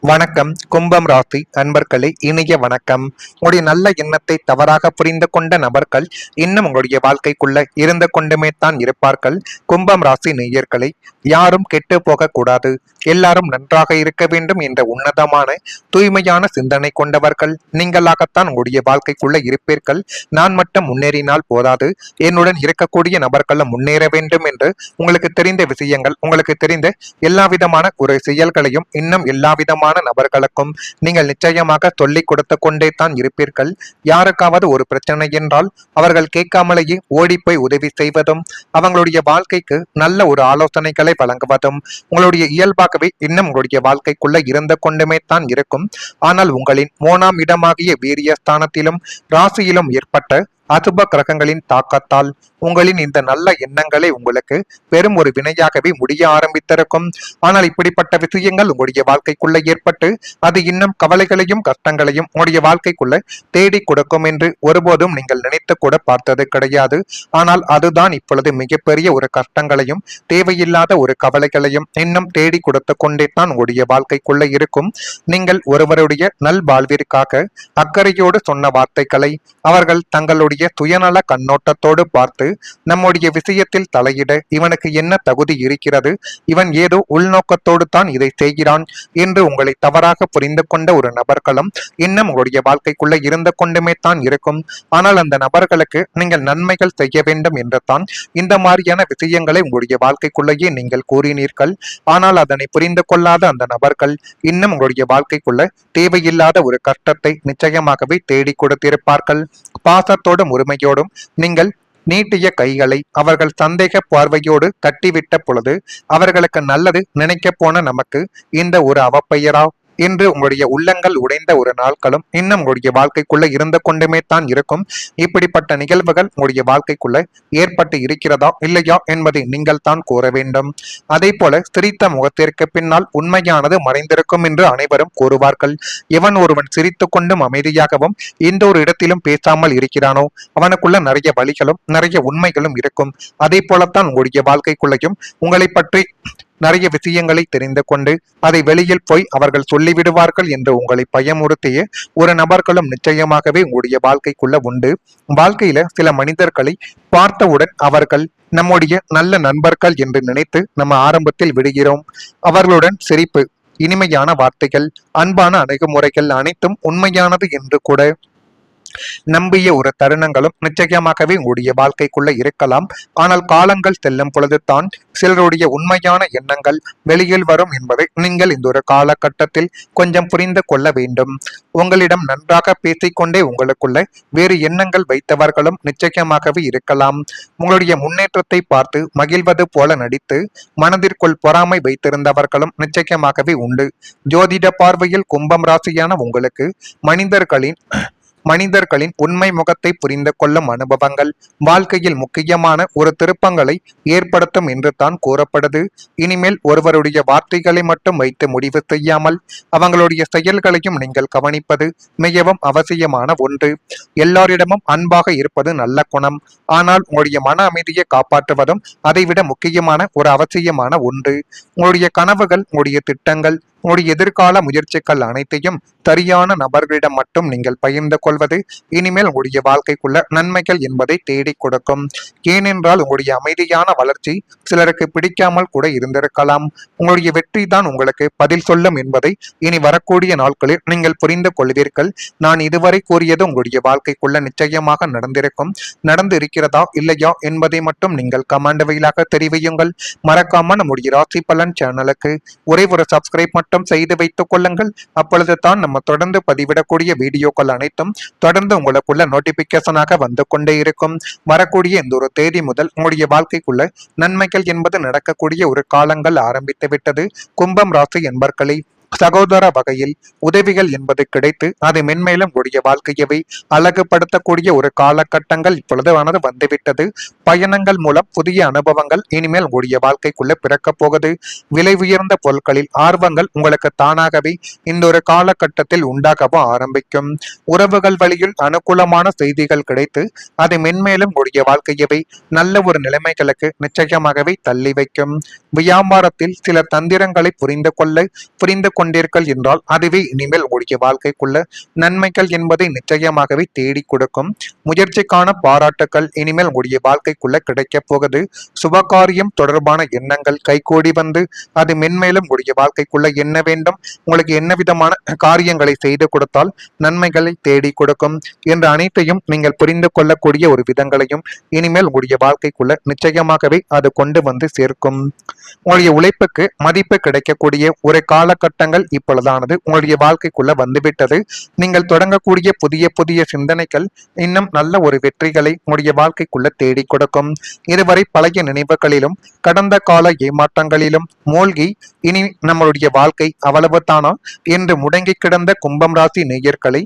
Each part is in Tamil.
வணக்கம். கும்பம் ராசி அன்பர்களே, இனிய வணக்கம். உங்களுடைய நல்ல எண்ணத்தை தவறாக புரிந்து கொண்ட நபர்கள் இன்னும் உங்களுடைய வாழ்க்கைக்குள்ள இருந்து கொண்டுமே தான் இருப்பார்கள். கும்பம் ராசி நேயர்களை, யாரும் கெட்டு போக கூடாது, எல்லாரும் நன்றாக இருக்க வேண்டும் என்ற உன்னதமான தூய்மையான சிந்தனை கொண்டவர்கள் நீங்களாகத்தான் உங்களுடைய வாழ்க்கைக்குள்ள இருப்பீர்கள். நான் மட்டும் முன்னேறினால் போதாது, என்னுடன் இருக்கக்கூடிய நபர்களும் முன்னேற வேண்டும் என்று உங்களுக்கு தெரிந்த விஷயங்கள், உங்களுக்கு தெரிந்த எல்லா விதமான ஒரு செயல்களையும் இன்னும் எல்லா விதமான நபர்களுக்கும் நீங்கள் நிச்சயமாக சொல்லிக் கொடுத்து கொண்டே தான் இருப்பீர்கள். யாருக்காவது ஒரு பிரச்சனை என்றால் அவர்கள் கேட்காமலேயே ஓடிப்போய் உதவி செய்வதும், அவங்களுடைய வாழ்க்கைக்கு நல்ல ஒரு ஆலோசனைகளை வழங்குவதும் உங்களுடைய இயல்பாகவே இன்னும் உங்களுடைய வாழ்க்கைக்குள்ள இருந்து கொண்டுமே தான் இருக்கும். ஆனால் உங்களின் 3ஆம் இடமாகிய வீரியஸ்தானத்திலும் ராசியிலும் ஏற்பட்ட அசுப கிரகங்களின் தாக்கத்தால் உங்களின் இந்த நல்ல எண்ணங்களை உங்களுக்கு பெரும் ஒரு வினையாகவே முடிய ஆரம்பித்திருக்கும். ஆனால் இப்படிப்பட்ட விஷயங்கள் உங்களுடைய வாழ்க்கைக்குள்ள ஏற்பட்டு அது இன்னும் கவலைகளையும் கஷ்டங்களையும் உங்களுடைய வாழ்க்கைக்குள்ள தேடி கொடுக்கும் என்று ஒருபோதும் நீங்கள் நினைத்து கூட பார்த்தது கிடையாது. ஆனால் அதுதான் இப்பொழுது மிகப்பெரிய ஒரு கஷ்டங்களையும் தேவையில்லாத ஒரு கவலைகளையும் இன்னும் தேடி கொடுத்து கொண்டே தான் உங்களுடைய வாழ்க்கைக்குள்ள இருக்கும். நீங்கள் ஒருவருடைய நல் வாழ்விற்காக அக்கறையோடு சொன்ன வார்த்தைகளை அவர்கள் தங்களுடைய சுயநல கண்ணோட்டத்தோடு பார்த்து நம்முடைய விஷயத்தில் தலையிட இவனுக்கு என்ன தகுதி இருக்கிறது, இவன் ஏதோ உள்நோக்கத்தோடு தான் இதை செய்கிறான் என்று உங்களை தவறாக புரிந்து கொண்ட ஒரு நபர்களும் இன்னும் உங்களுடைய வாழ்க்கைக்குள்ள இருந்து கொண்டுமே தான் இருக்கும். ஆனால் அந்த நபர்களுக்கு நீங்கள் நன்மைகள் செய்ய வேண்டும் என்று தான் இந்த மாதிரியான விஷயங்களை உங்களுடைய வாழ்க்கைக்குள்ளேயே நீங்கள் கூறினீர்கள். ஆனால் அதனை புரிந்து கொள்ளாத அந்த நபர்கள் இன்னும் உங்களுடைய வாழ்க்கைக்குள்ள தேவையில்லாத ஒரு கஷ்டத்தை நிச்சயமாகவே தேடி கொடுத்திருப்பார்கள். பாசத்தோடும் உரிமையோடும் நீங்கள் நீட்டிய கைகளை அவர்கள் சந்தேக பார்வையோடு தட்டிவிட்ட பொழுது அவர்களுக்கு நல்லது நினைக்க போன நமக்கு இந்த ஒரு அவப்பெயரா என்று உங்களுடைய உள்ளங்கள் உடைந்த ஒரு நாட்களும் இன்னும் உங்களுடைய வாழ்க்கைக்குள்ள இருந்து கொண்டுமே தான் இருக்கும். இப்படிப்பட்ட நிகழ்வுகள் உங்களுடைய வாழ்க்கைக்குள்ள ஏற்பட்டு இருக்கிறதா இல்லையா என்பதை நீங்கள் தான் கூற வேண்டும். அதே போல சிரித்த முகத்திற்கு பின்னால் உண்மையானது மறைந்திருக்கும் என்று அனைவரும் கூறுவார்கள். எவன் ஒருவன் சிரித்து கொண்டும் அமைதியாகவும் எந்த ஒரு இடத்திலும் பேசாமல் இருக்கிறானோ அவனுக்குள்ள நிறைய வழிகளும் நிறைய உண்மைகளும் இருக்கும். அதே போலத்தான் உங்களுடைய வாழ்க்கைக்குள்ளையும் உங்களை பற்றி நிறைய விஷயங்களை தெரிந்து கொண்டு அதை வெளியில் போய் அவர்கள் சொல்லிவிடுவார்கள் என்று உங்களை பயமுறுத்திய ஒரு நபர்களும் நிச்சயமாகவே உங்களுடைய வாழ்க்கைக்குள்ள உண்டு. வாழ்க்கையில சில மனிதர்களை பார்த்தவுடன் அவர்கள் நம்முடைய நல்ல நண்பர்கள் என்று நினைத்து நம்ம ஆரம்பத்தில் விடுகிறோம். அவர்களுடன் சிரிப்பு, இனிமையான வார்த்தைகள், அன்பான அணுகுமுறைகள் அனைத்தும் உண்மையானது என்று கூட நம்பிய ஒரு தருணங்களும் நிச்சயமாகவே உங்களுடைய வாழ்க்கைக்குள்ள இருக்கலாம். ஆனால் காலங்கள் செல்லும் பொழுது தான் சிலருடைய உண்மையான எண்ணங்கள் வெளியில் வரும் என்பதை நீங்கள் இந்த ஒரு காலகட்டத்தில் கொஞ்சம் புரிந்து கொள்ள வேண்டும். உங்களிடம் நன்றாக பேசிக்கொண்டே உங்களுக்குள்ள வேறு எண்ணங்கள் வைத்தவர்களும் நிச்சயமாகவே இருக்கலாம். உங்களுடைய முன்னேற்றத்தை பார்த்து மகிழ்வது போல நடித்து மனதிற்குள் பொறாமை வைத்திருந்தவர்களும் நிச்சயமாகவே உண்டு. ஜோதிட பார்வையில் கும்பம் ராசியான உங்களுக்கு மனிதர்களின் உண்மை முகத்தை புரிந்து கொள்ளும் அனுபவங்கள் வாழ்க்கையில் முக்கியமான ஒரு திருப்பங்களை ஏற்படுத்தும் என்று தான் கூறப்படுது. இனிமேல் ஒருவருடைய வார்த்தைகளை மட்டும் வைத்து முடிவு செய்யாமல் அவங்களுடைய செயல்களையும் நீங்கள் கவனிப்பது மிகவும் அவசியமான ஒன்று. எல்லாரிடமும் அன்பாக இருப்பது நல்ல குணம். ஆனால் உங்களுடைய மன அமைதியை காப்பாற்றுவதும் அதைவிட முக்கியமான ஒரு அவசியமான ஒன்று. உங்களுடைய கனவுகள், உங்களுடைய திட்டங்கள், உங்களுடைய எதிர்கால முயற்சிகள் அனைத்தையும் சரியான நபர்களிடம் மட்டும் நீங்கள் பகிர்ந்து கொள்வது இனிமேல் உங்களுடைய வாழ்க்கைக்குள்ள நன்மைகள் என்பதை தேடி கொடுக்கும். ஏனென்றால் உங்களுடைய அமைதியான வளர்ச்சி சிலருக்கு பிடிக்காமல் கூட இருந்திருக்கலாம். உங்களுடைய வெற்றி தான் உங்களுக்கு பதில் சொல்லும் என்பதை இனி வரக்கூடிய நாட்களில் நீங்கள் புரிந்து கொள்வீர்கள். நான் இதுவரை கூறியது உங்களுடைய வாழ்க்கைக்குள்ள நிச்சயமாக நடந்து இருக்கிறதா இல்லையா என்பதை மட்டும் நீங்கள் கமெண்ட் வழியாக தெரிவியுங்கள். மறக்காம நம்முடைய ராசி பலன் சேனலுக்கு ஒரே ஒரு சப்ஸ்கிரைப் மட்டும் செய்து வைத்துக் கொள்ளுங்கள். அப்பொழுது தான் நம்ம தொடர்ந்து பதிவிடக்கூடிய வீடியோக்கள் அனைத்தும் தொடர்ந்து உங்களுக்குள்ள நோட்டிபிகேஷனாக வந்து கொண்டே இருக்கும். வரக்கூடிய இந்த ஒரு தேதி முதல் உங்களுடைய வாழ்க்கைக்குள்ள நன்மைகள் என்பது நடக்கக்கூடிய ஒரு காலங்கள் ஆரம்பித்து விட்டது. கும்பம் ராசி என்பர்களை சகோதர வகையில் உதவிகள் என்பது கிடைத்து அது மென்மேலும் உடைய வாழ்க்கையவை அழகுபடுத்தக்கூடிய ஒரு காலகட்டங்கள் இப்பொழுது வந்துவிட்டது. பயணங்கள் மூலம் புதிய அனுபவங்கள் இனிமேல் உடைய வாழ்க்கைக்குள்ள பிறக்க போகுது. விலை உயர்ந்த பொருட்களில் ஆர்வங்கள் உங்களுக்கு தானாகவே இந்த ஒரு காலகட்டத்தில் உண்டாகவும் ஆரம்பிக்கும். உறவுகள் வழியில் அனுகூலமான செய்திகள் கிடைத்து அது மென்மேலும் உடைய வாழ்க்கையவை நல்ல ஒரு நிலைமைகளுக்கு நிச்சயமாகவே தள்ளி வைக்கும். வியாபாரத்தில் சில தந்திரங்களை புரிந்து கொண்டீர்கள் என்றால் அதுவே இனிமேல் உங்களுடைய வாழ்க்கைக்குள்ள நன்மைகள் என்பதை நிச்சயமாகவே தேடி கொடுக்கும். முயற்சிக்கான பாராட்டுக்கள் இனிமேல் உங்களுடைய வாழ்க்கைக்குள்ள கிடைக்கப் போகுது. சுபகாரியம் தொடர்பான எண்ணங்கள் கைகூடி வந்து அது மென்மேலும் உங்களுடைய வாழ்க்கைக்குள்ள என்ன வேண்டும், உங்களுக்கு என்ன விதமான காரியங்களை செய்து கொடுத்தால் நன்மைகளை தேடி கொடுக்கும் என்ற அனைத்தையும் நீங்கள் புரிந்து கொள்ளக்கூடிய ஒரு விதங்களையும் இனிமேல் உங்களுடைய வாழ்க்கைக்குள்ள நிச்சயமாகவே அது கொண்டு வந்து சேர்க்கும். உங்களுடைய உழைப்புக்கு மதிப்பு கிடைக்கக்கூடிய ஒரு காலகட்டங்கள் இப்பொழுதானது உங்களுடைய வாழ்க்கைக்குள்ள வந்துவிட்டது. நீங்கள் தொடங்கக்கூடிய புதிய புதிய சிந்தனைகள் இன்னும் நல்ல ஒரு வெற்றிகளை உங்களுடைய வாழ்க்கைக்குள்ள தேடி கொடுக்கும். இதுவரை பழைய நினைவுகளிலும் கடந்த கால ஏமாற்றங்களிலும் மூழ்கி இனி நம்மளுடைய வாழ்க்கை அவ்வளவு தானா என்று முடங்கி கிடந்த கும்பம் ராசி நேயர்களை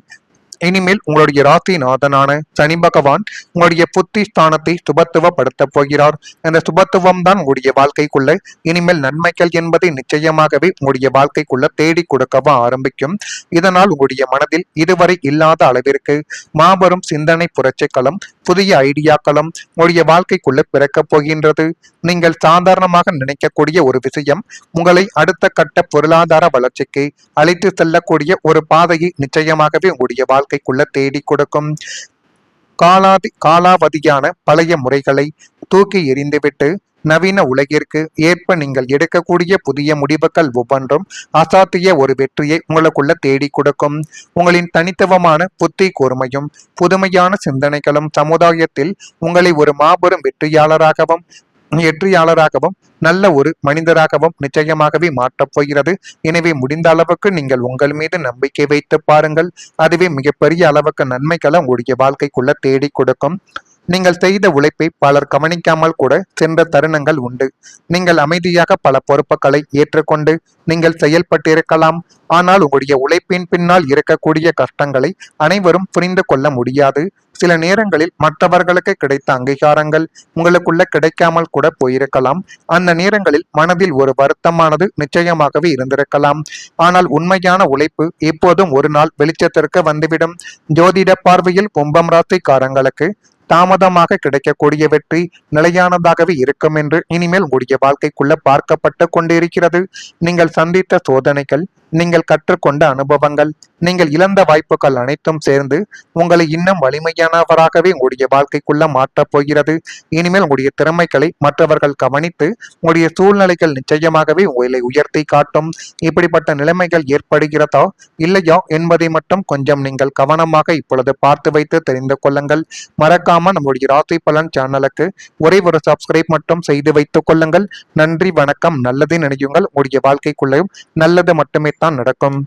இனிமேல் உங்களுடைய ராசிநாதனான சனி பகவான் உங்களுடைய புத்தி ஸ்தானத்தை சுபத்துவப்படுத்த போகிறார். அந்த சுபத்துவம் தான் உங்களுடைய வாழ்க்கைக்குள்ள இனிமேல் நன்மைகள் என்பதை நிச்சயமாகவே உங்களுடைய வாழ்க்கைக்குள்ள தேடி கொடுக்கவும் ஆரம்பிக்கும். இதனால் உங்களுடைய மனதில் இதுவரை இல்லாத அளவிற்கு மாபெரும் சிந்தனை புரட்சிகளும் புதிய ஐடியாக்களும் உங்களுடைய வாழ்க்கைக்குள்ள பிறக்கப் போகின்றது. நீங்கள் சாதாரணமாக நினைக்கக்கூடிய ஒரு விஷயம் உங்களை அடுத்த கட்ட பொருளாதார வளர்ச்சிக்கு அழைத்து செல்லக்கூடிய ஒரு பாதையை நிச்சயமாகவே உங்களுடைய வாழ்க்கைக்குள்ள தேடி கொடுக்கும். காலாவதியான பழைய முறைகளை தூக்கி எறிந்துவிட்டு நவீன உலகிற்கு ஏற்ப நீங்கள் எடுக்கக்கூடிய புதிய முடிவுகள் ஒவ்வொன்றும் அசாத்திய ஒரு வெற்றியை உங்களுக்குள்ள தேடி கொடுக்கும். உங்களின் தனித்துவமான புத்தி கூர்மையும் புதுமையான சிந்தனைகளும் சமுதாயத்தில் உங்களை ஒரு மாபெரும் வெற்றியாளராகவும் நல்ல ஒரு மனிதராகவும் நிச்சயமாகவே மாற்றப் போகிறது. எனவே முடிந்த அளவுக்கு நீங்கள் உங்கள் மீது நம்பிக்கை வைத்து பாருங்கள். அதுவே மிகப்பெரிய அளவுக்கு நன்மைகளை உங்களுடைய வாழ்க்கைக்குள்ள தேடி கொடுக்கும். நீங்கள் செய்த உழைப்பை பலர் கவனிக்காமல் கூட சென்ற தருணங்கள் உண்டு. நீங்கள் அமைதியாக பல பொறுப்புகளை ஏற்றுக்கொண்டு நீங்கள் செயல்பட்டிருக்கலாம். ஆனால் உங்களுடைய உழைப்பின் பின்னால் இருக்கக்கூடிய கஷ்டங்களை அனைவரும் புரிந்து கொள்ள முடியாது. சில நேரங்களில் மற்றவர்களுக்கு கிடைத்த அங்கீகாரங்கள் உங்களுக்குள்ள கிடைக்காமல் கூட போயிருக்கலாம். அந்த நேரங்களில் மனதில் ஒரு வருத்தமானது நிச்சயமாகவே இருந்திருக்கலாம். ஆனால் உண்மையான உழைப்பு எப்போதும் ஒரு நாள் வெளிச்சத்திற்கு வந்துவிடும். ஜோதிட பார்வையில் கும்பம் ராசிக்காரங்களுக்கு தாமதமாக கிடைக்கக்கூடிய வெற்றி நிலையானதாகவே இருக்கும் என்று இனிமேல் உங்களுடைய வாழ்க்கைக்குள்ள பார்க்கப்பட்டு கொண்டிருக்கிறது. நீங்கள் சந்தித்த சோதனைகள், நீங்கள் கற்றுக்கொண்ட அனுபவங்கள், நீங்கள் இழந்த வாய்ப்புகள் அனைத்தும் சேர்ந்து உங்களை இன்னும் வலிமையானவராகவே உங்களுடைய வாழ்க்கைக்குள்ள மாற்றப் போகிறது. இனிமேல் உங்களுடைய திறமைகளை மற்றவர்கள் கவனித்து உங்களுடைய சூழ்நிலைகள் நிச்சயமாகவே உங்களை உயர்த்தி காட்டும். இப்படிப்பட்ட நிலைமைகள் ஏற்படுகிறதா இல்லையா என்பதை மட்டும் கொஞ்சம் நீங்கள் கவனமாக இப்பொழுது பார்த்து வைத்து தெரிந்து கொள்ளுங்கள். மறக்காம நம்முடைய ராசி பலன் சேனலுக்கு ஒரே ஒரு சப்ஸ்கிரைப் மட்டும் செய்து வைத்துக் கொள்ளுங்கள். நன்றி, வணக்கம். நல்லதே நினையுங்கள். உங்களுடைய வாழ்க்கைக்குள்ளேயும் நல்லது மட்டுமே தான் நடக்கும்.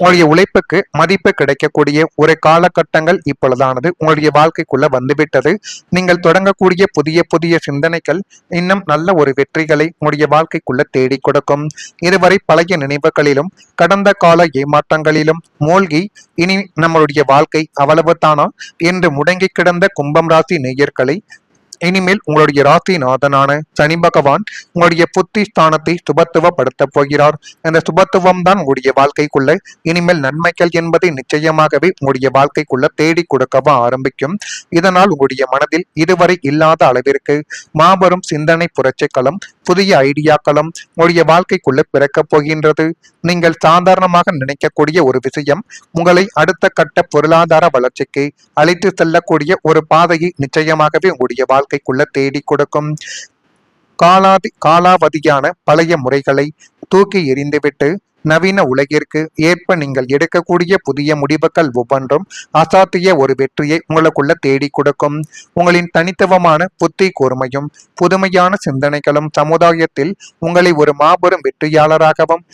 உங்களுடைய உழைப்புக்கு மதிப்பு கிடைக்கக்கூடிய ஒரு காலகட்டங்கள் இப்பொழுதானது உங்களுடைய வாழ்க்கைக்குள்ள வந்துவிட்டது. நீங்கள் தொடங்கக்கூடிய புதிய புதிய சிந்தனைகள் இன்னும் நல்ல ஒரு வெற்றிகளை உங்களுடைய வாழ்க்கைக்குள்ள தேடி கொடுக்கும். இதுவரை பழைய நினைவுகளிலும் கடந்த கால ஏமாற்றங்களிலும் மூழ்கி இனி நம்மளுடைய வாழ்க்கை அவ்வளவு தானா என்று முடங்கி கிடந்த கும்பம் ராசி நேயர்களை இனிமேல் உங்களுடைய ராசிநாதனான சனி பகவான் உங்களுடைய புத்தி ஸ்தானத்தை சுபத்துவப்படுத்த போகிறார். அந்த சுபத்துவம் தான் உங்களுடைய வாழ்க்கைக்குள்ள இனிமேல் நன்மைகள் என்பதை நிச்சயமாகவே உங்களுடைய வாழ்க்கைக்குள்ள தேடி கொடுக்கவும் ஆரம்பிக்கும். இதனால் உங்களுடைய மனதில் இதுவரை இல்லாத அளவிற்கு மாபெரும் சிந்தனை புரட்சிகளும் புதிய ஐடியாக்களும் உங்களுடைய வாழ்க்கைக்குள்ள பிறக்கப் போகின்றது. நீங்கள் சாதாரணமாக நினைக்கக்கூடிய ஒரு விஷயம் உங்களை அடுத்த கட்ட பொருளாதார வளர்ச்சிக்கு அழைத்து செல்லக்கூடிய ஒரு பாதையை நிச்சயமாகவே உங்களுடைய வாழ்க்கைக்குள்ள தேடி கொடுக்கும். காலாவதியான பழைய முறைகளை தூக்கி எறிந்துவிட்டு நவீன உலகிற்கு ஏற்ப நீங்கள் எடுக்கக்கூடிய புதிய முடிவுகள் ஒவ்வொன்றும் அசாத்திய ஒரு வெற்றியை உங்களுக்குள்ள தேடி கொடுக்கும். உங்களின் தனித்துவமான புத்தி கூர்மையும் புதுமையான சிந்தனைகளும் சமுதாயத்தில் உங்களை ஒரு மாபெரும் வெற்றியாளராகவும்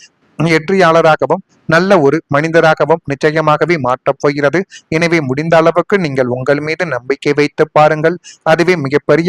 நல்ல ஒரு மனிதராகவும் நிச்சயமாகவே மாற்றப் போகிறது. எனவே முடிந்த அளவுக்கு நீங்கள் உங்கள் மீது நம்பிக்கை வைத்து பாருங்கள். அதுவே மிகப்பெரிய